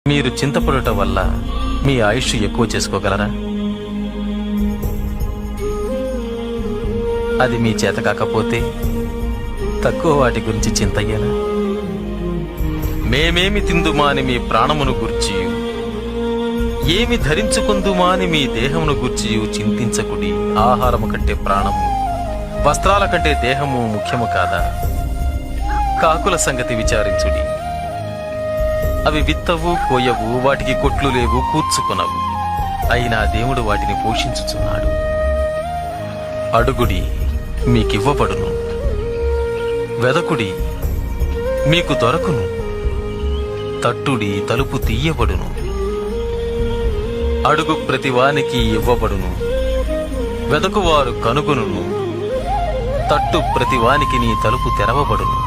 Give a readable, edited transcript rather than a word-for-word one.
మీరు చింతపడటం వల్ల మీ ఆయుష్ ఎక్కువ చేసుకోగలరా? అది మీ చేత కాకపోతే తక్కువ వాటి గురించి చింతయ్యేలా? మేమేమి తిందుమా అని మీ ప్రాణమును గూర్చియు, ఏమి ధరించుకుందుమా అని మీ దేహమును గూర్చియు చింతించకుడి. ఆహారము కంటే ప్రాణము, వస్త్రాల కంటే దేహము ముఖ్యము కాదా? కాకుల సంగతి విచారించుడి. అవి విత్తవు, కోయవు, వాటికి కొట్లు లేవు, కూర్చుకొనవు, అయినా దేవుడు వాటిని పోషించుచున్నాడు. అడుగుడి, మీకివ్వబడును. వెదకుడి, మీకు దొరకును. తట్టుడి, తలుపు తీయబడును. అడుగు ప్రతివానికి ఇవ్వబడును. వెదకువారు కనుగొనును. తట్టు ప్రతివానికి నీ తలుపు తెరవబడును.